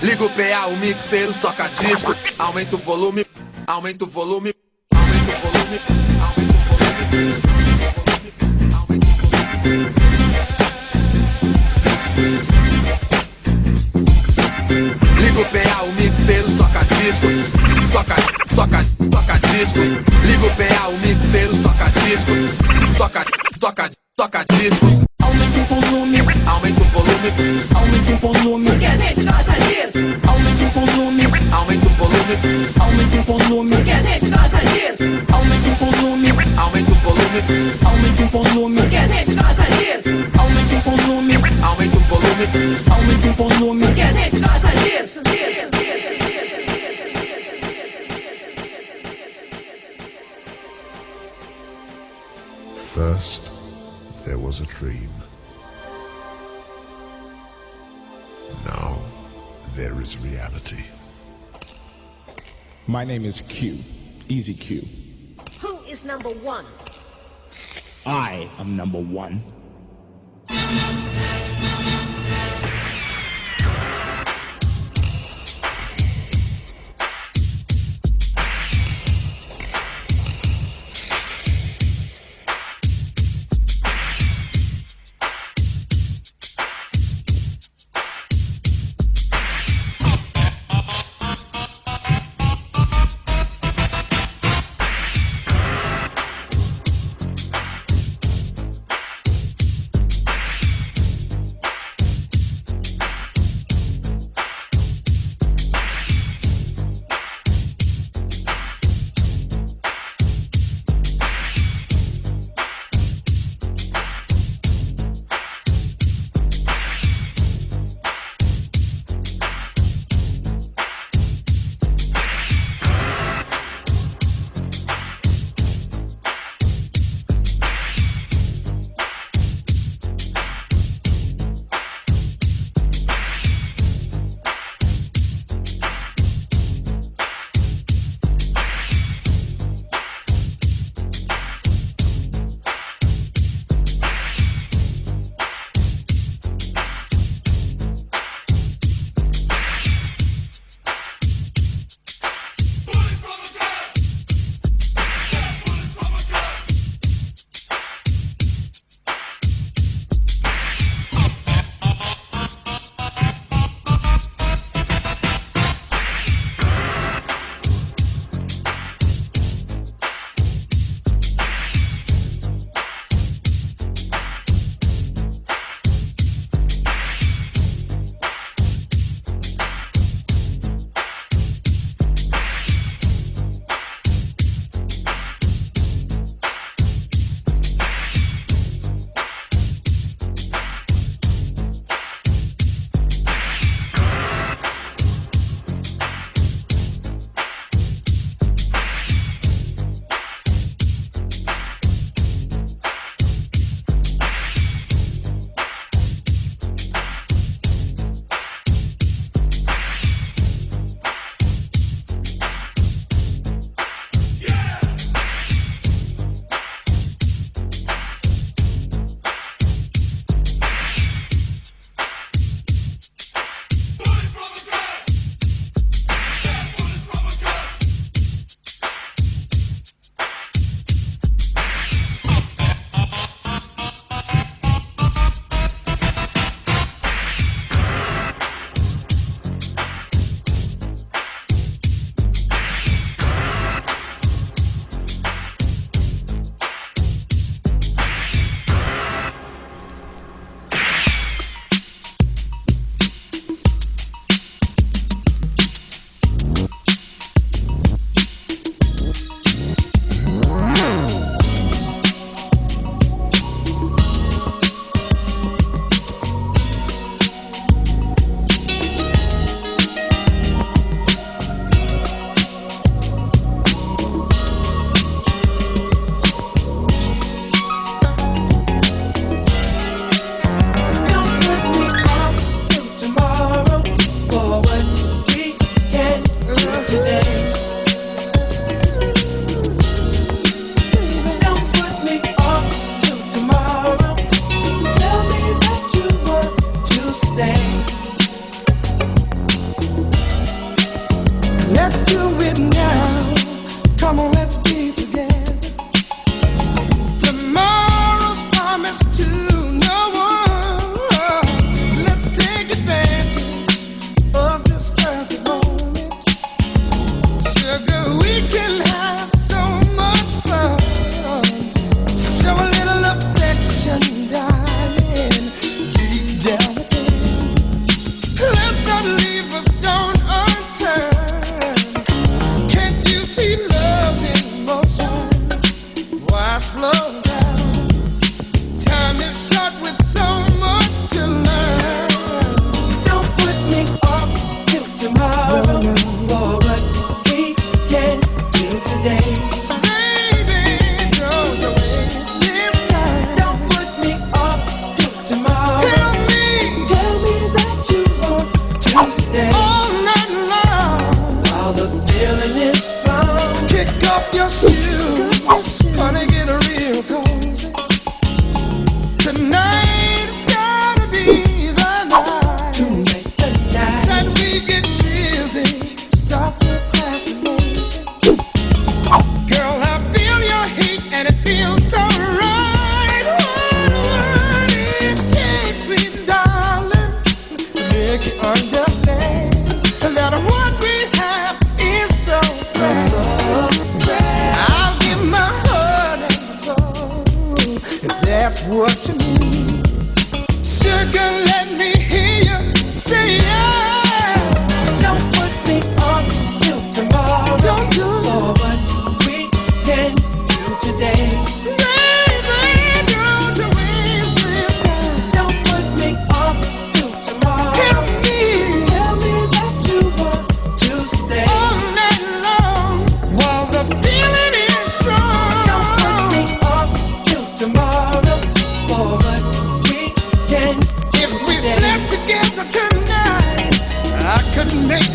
Liga o PA, o mixer, os toca-disco. Aumenta o volume, aumenta o volume, aumenta o volume, aumenta o volume. Liga o PA, o mixer, os toca-disco. Toca-disco. Liga o PA, o mixer, os toca-disco. Toca-discos. Aumenta o volume, aumenta o volume, aumenta o volume, porque a gente gosta disso. aumenta o volume, aumenta o volume, aumenta o volume, Porque a gente gosta disso. aumenta o volume, aumenta o volume, aumenta o volume, Porque a gente gosta disso. aumenta o volume, aumenta o volume, aumenta o volume, Porque a gente gosta disso. First, there was a dream. Now, there is reality. My name is Q, Easy Q. Who is number one? I am number one.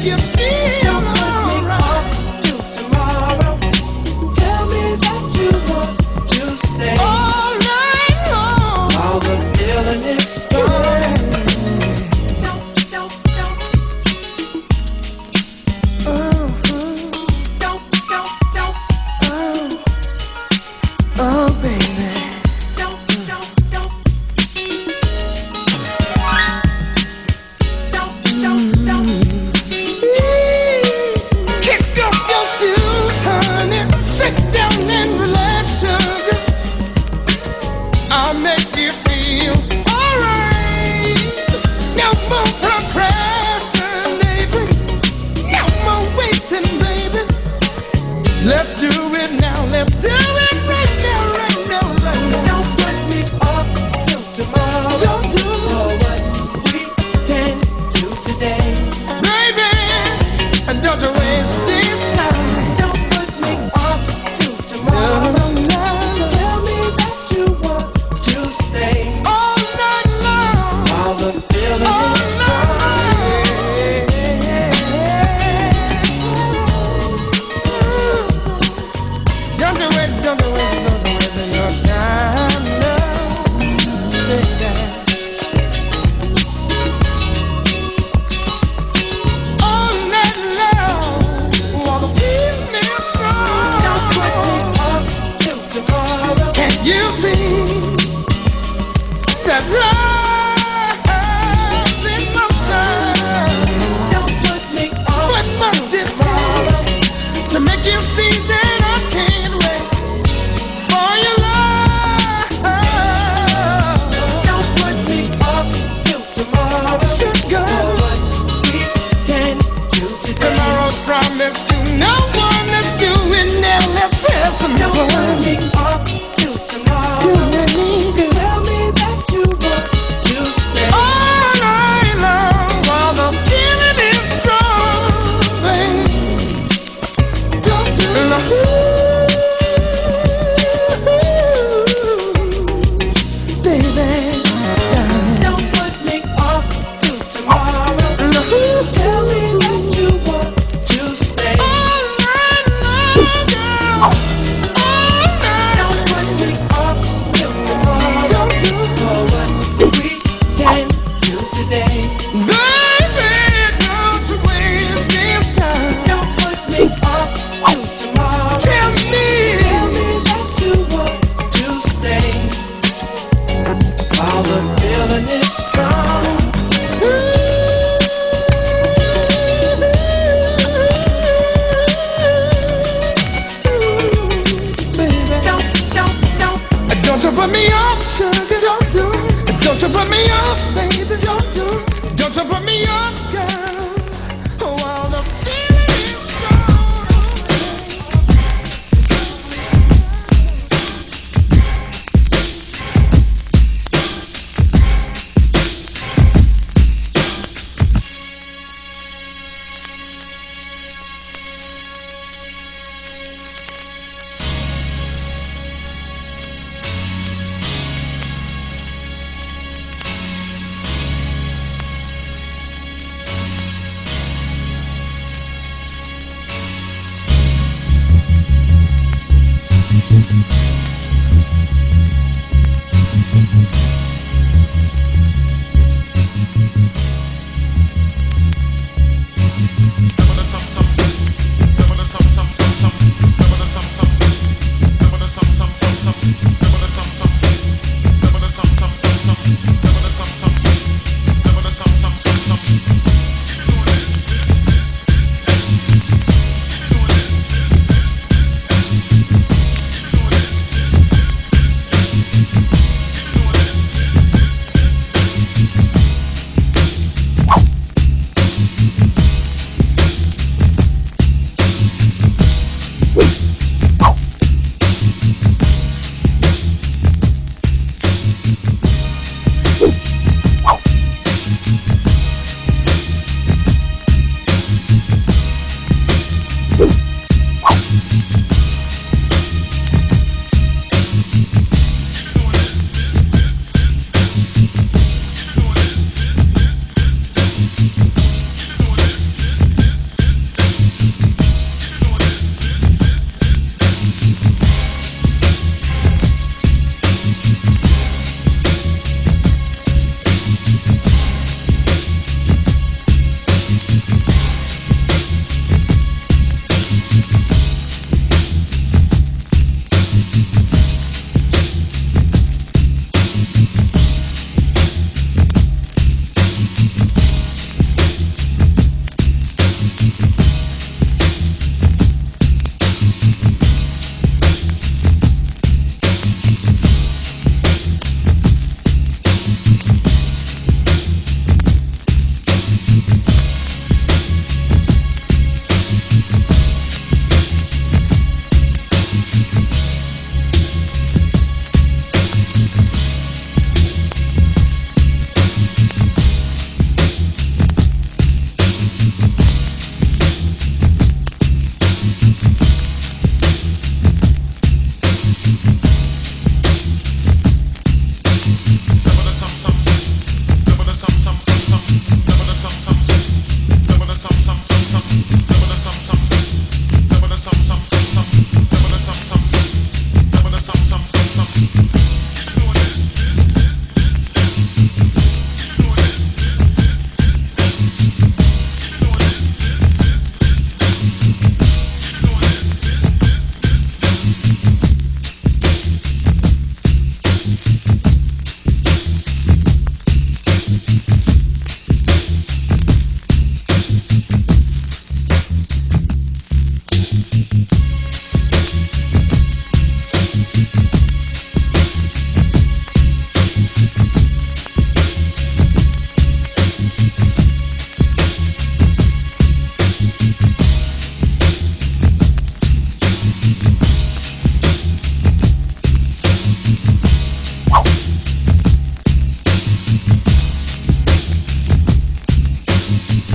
you feel alright. Till tomorrow, tell me that you want to stay All night long. while the feeling is strong. Oh, baby.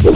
The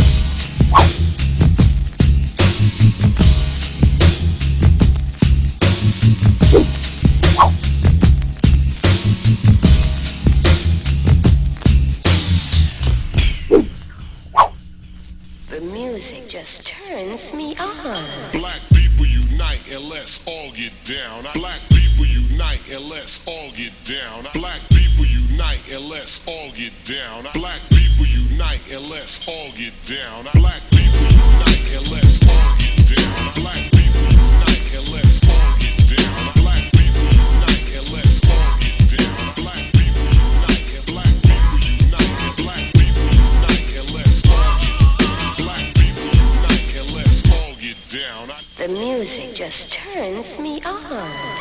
music just turns me on. Black people unite and let's all get down. Black people unite and let's all get down. Black people unite and let's all get down. Black people unite and let's all get down. Black people unite and let's all get down. Black people unite and let's all get down. Black people unite and let's all get down. Black people unite and black people unite and black people unite and let's all get down. Black people unite and let's all get down. The music just turns me on.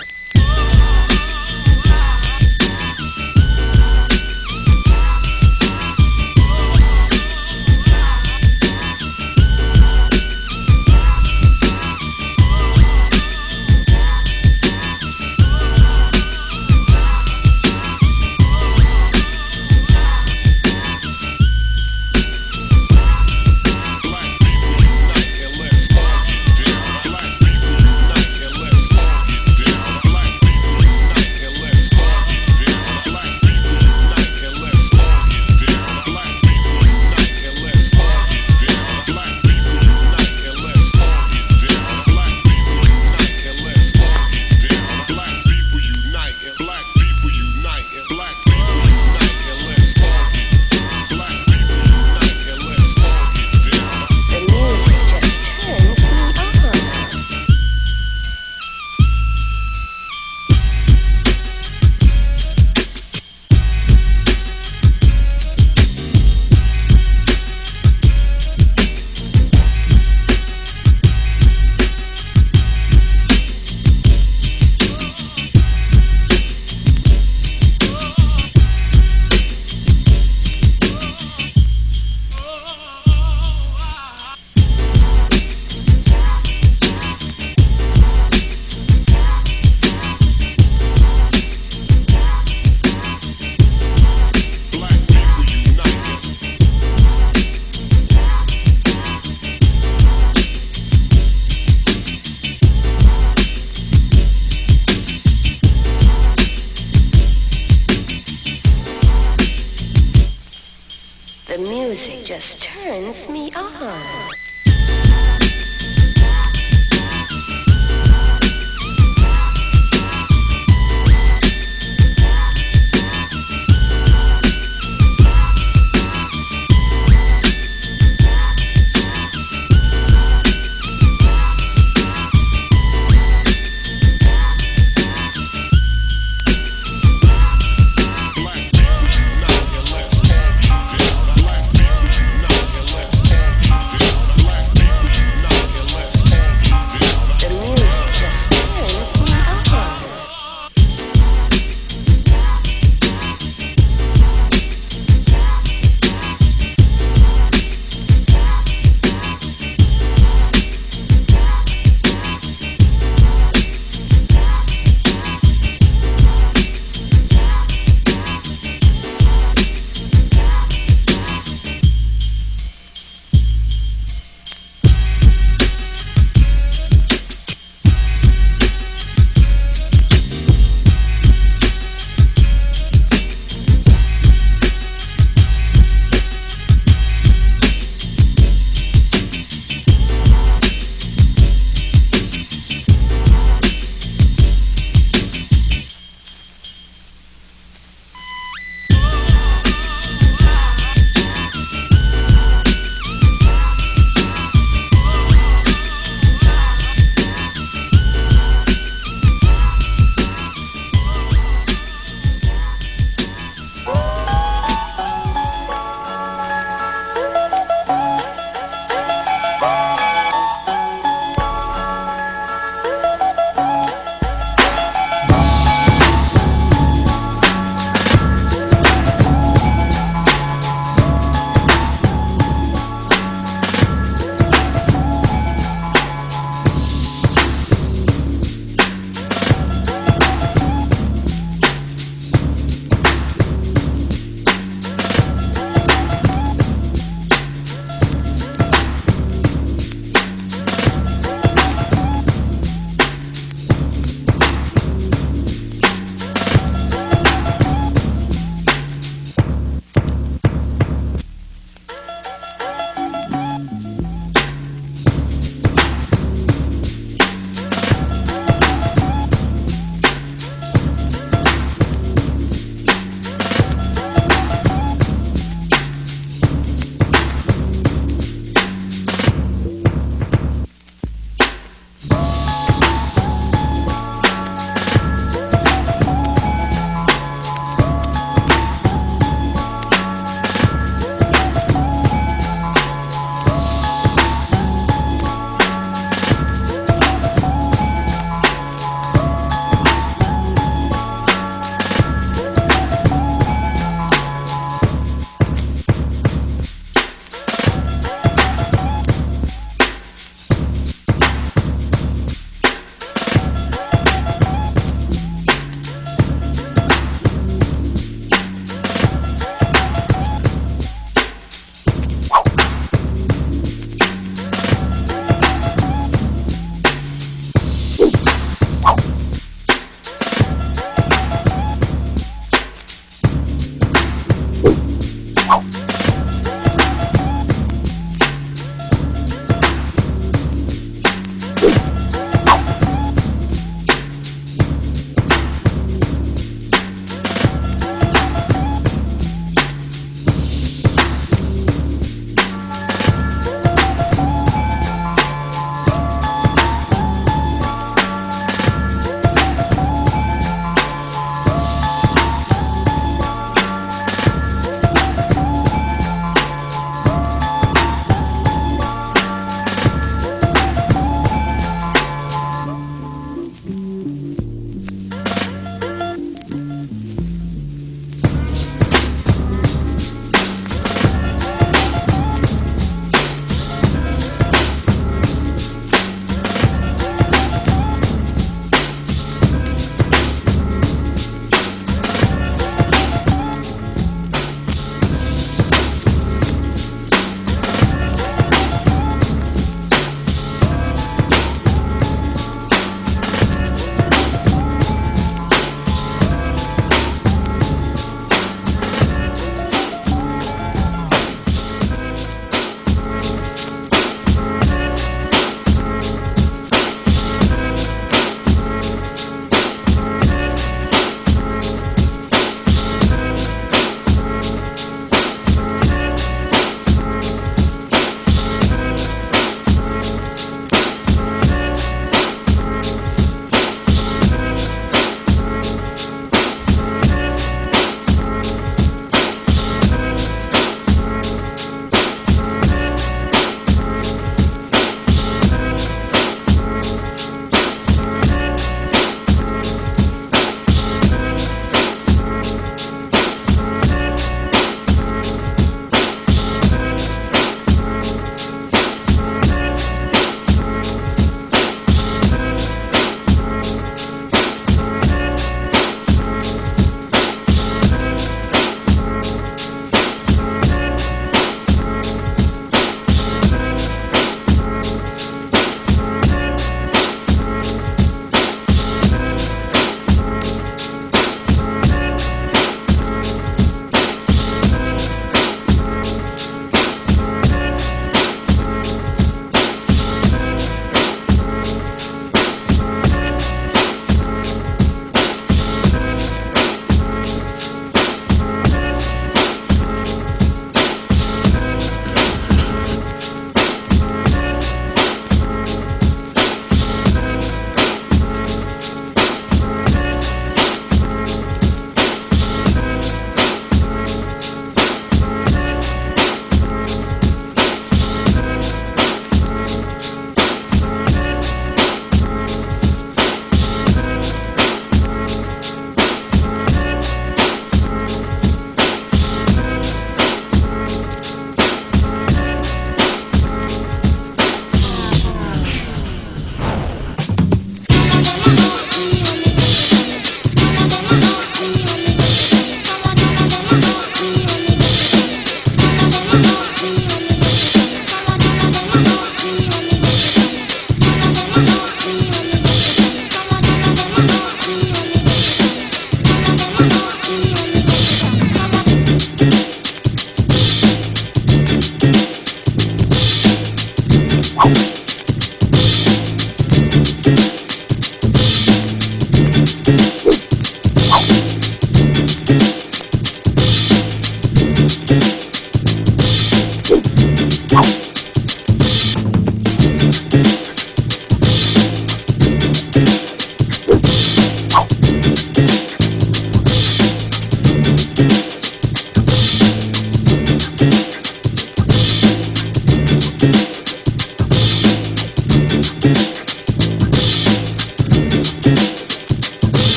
The music just turns me on.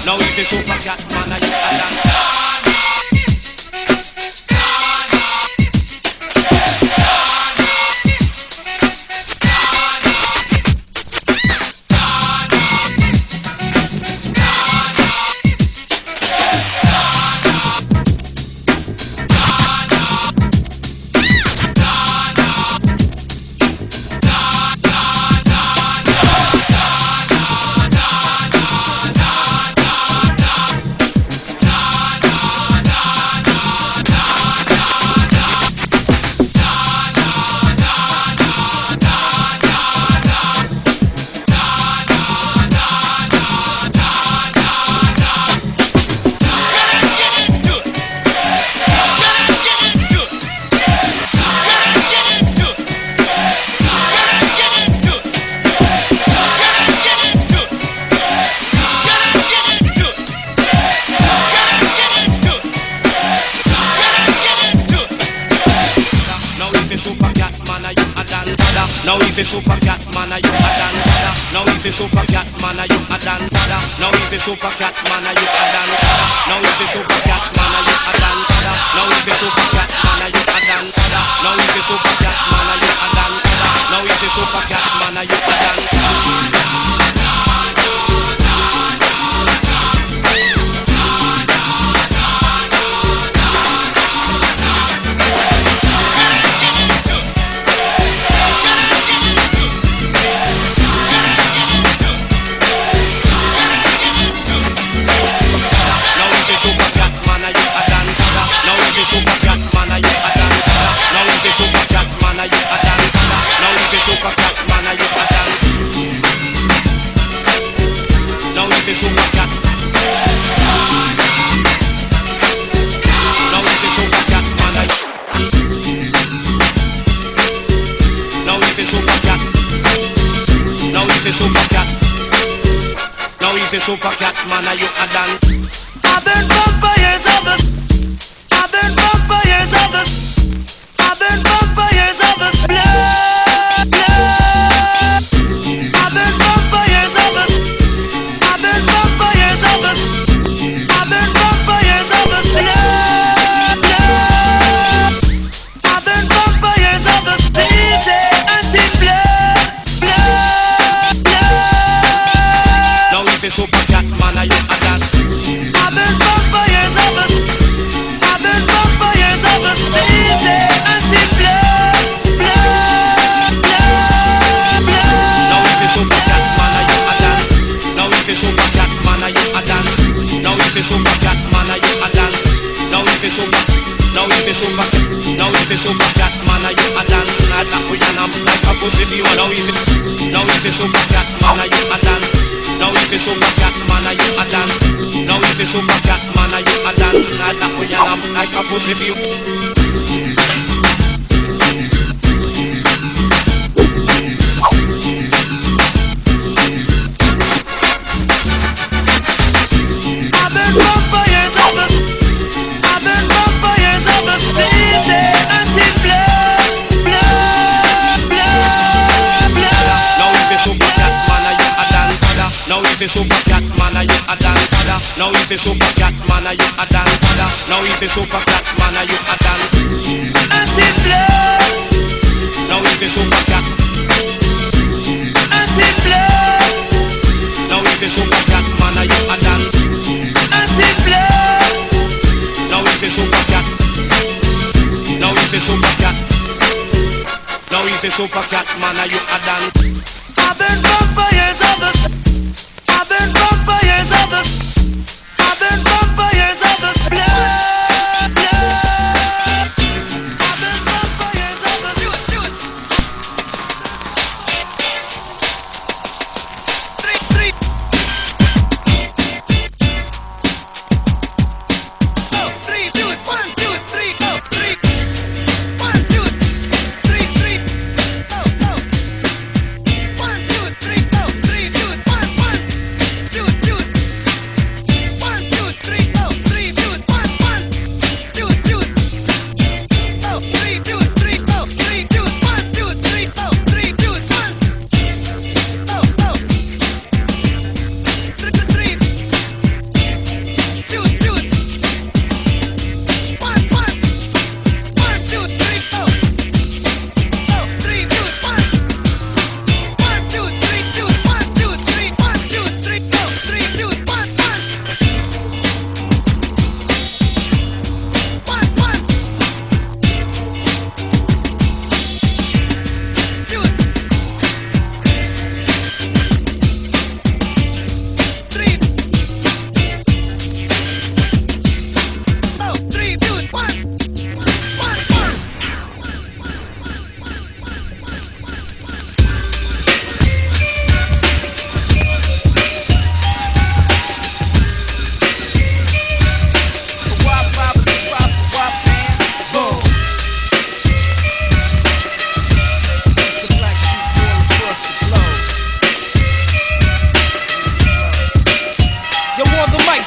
Now he's a super cat man and you a dance. Now he's a super cat man and you a dance. Now he's a super cat man and you a dance. Now he's a super cat man and you a dance. Now he's a super cat man and you a dance. Now he's a super cat man and you a dance. Now he's a super cat man and you a dance. Now he's a super cat man and you a dance. Super cat man and you a dance. Now he's a super cat man and you a dance. Now he's a super cat man and you a dance. Now he's a super cat. Now he's a super cat man and now he's a super cat. Now he's a super cat. Now he's a super cat man and you a dance. I've been bumped for years of this. I've been bumped for years of this. I've been bumped for years of this. Blood, blood. I've been bumped for years of this. I've been bumped for years of this. I've been bumped for years of this. Blood, blood. I've been bumped for years of this. Easy, anti-blood, blood, blood. Now he's a super cat man and you a dance. I've been bumped for years of this. I've been bumped for years of this. Easy, anti-blood, blood, blood, blood. Now he's a super cat man and you a dance. Now he's a super cat man and you a dance. Now he's a super cat man and you a dance. Now he's a super. Now he's a super. Now he's a super cat man and you a dance. Atrapalharam like a pussy. Now he's a super cat man and you a dance. Now he's a super cat man and you a dance. Now he's a super cat man and you a dance. Atrapalharam like a pussy. I've been bumped for years of this. I've been bumped for years of this. Easy, anti-blood, blood, blood, blood. Now he's a super cat man and you a dance. Now he's a super cat man and you a dance. Now he's a super cat man and you a dance. Now he's a super cat man and you a dance. Anti-blood, Now he's a super cat. anti-blood, Now he's a super cat man and you a dance. anti-blood. Now he's a super cat. Now he's a super cat. Now he's a super cat man and you a dance. I've been bumped for years of this. I've been bumped for years of this. I've been bumped for years of this. Blood, blood. I've been bumped for years of this. Do it, do it. 3, 3. Oh, 3, do it. 1, 2, 3. Oh, 3. 1, 2, 3, 3. Oh, oh. 1, 2, 3.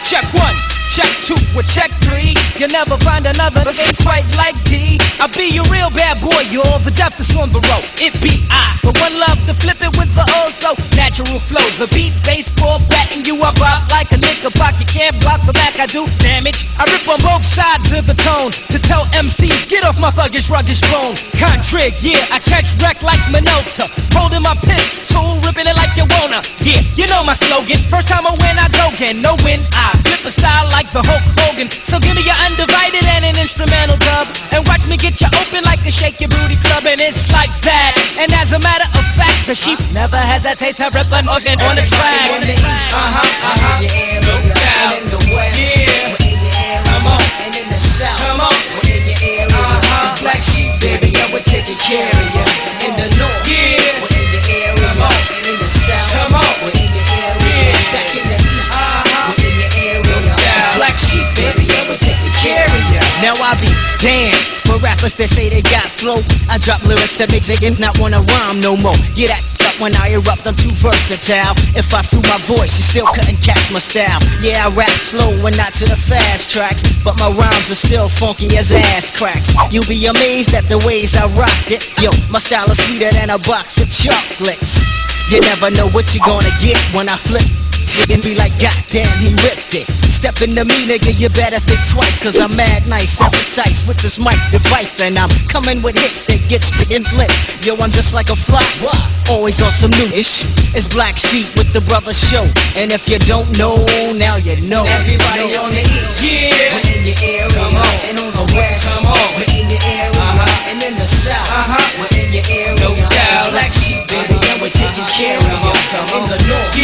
Check 1, check 2, or check 3. You'll never find another that ain't quite like D. I be a real bad boy, y'all, the deafest on the road. It be I, the one love to flip it with the oh so natural flow. The beat, baseball, batting you up like a nigga block. You can't block the back, I do damage. I rip on both sides of the tone to tell MCs, get off my thuggish, ruggish bone. Contrig, yeah, I catch wreck like Minota. Holding my pistol, ripping it like you wanna. Yeah, you know my slogan. First time I win, I go again. No win, I flip a style like the Hulk Hogan. So give me your undivided and an instrumental dub, and watch me get you open like the Shake Your Booty Club. And it's like that. And as a matter of fact, the sheep never hesitate to rip an organ on the track. In the east, in your area, and in the west, Yeah. we're in your area, Come on. and in the south, Come on. we're in your area. It's Black Sheep, baby, yeah, we're taking care of you. In the north, Yeah. we're in your area, Come on. and in the south, Come on. we're in your area. Yeah. Back in the east, we're in your area. It's Black Sheep, baby, yeah, we're taking care of you. Now I be damned for rappers that say they got flow. I drop lyrics that make they not wanna rhyme no more. Get that up when I erupt, I'm too versatile. If I threw my voice, you still couldn't catch my style. Yeah, I rap slow and not to the fast tracks, but my rhymes are still funky as ass cracks. You'll be amazed at the ways I rocked it. Yo, my style is sweeter than a box of chocolates. You never know what you're gonna get when I flip. And be like, goddamn, he ripped it. Step into me, nigga, you better think twice, cause I'm mad nice and precise with this mic device, and I'm coming with hits that gets things lit. Yo, I'm just like a fly, always on some new ish. It's Black Sheep with the brother show, and if you don't know, now you know. Everybody on the east, Yeah. we're in your area, Come on. and on the west, Come on. we're in your area, and in the south, we're in your area. No doubt. It's Black Sheep, baby, and we're taking care of you. In the north,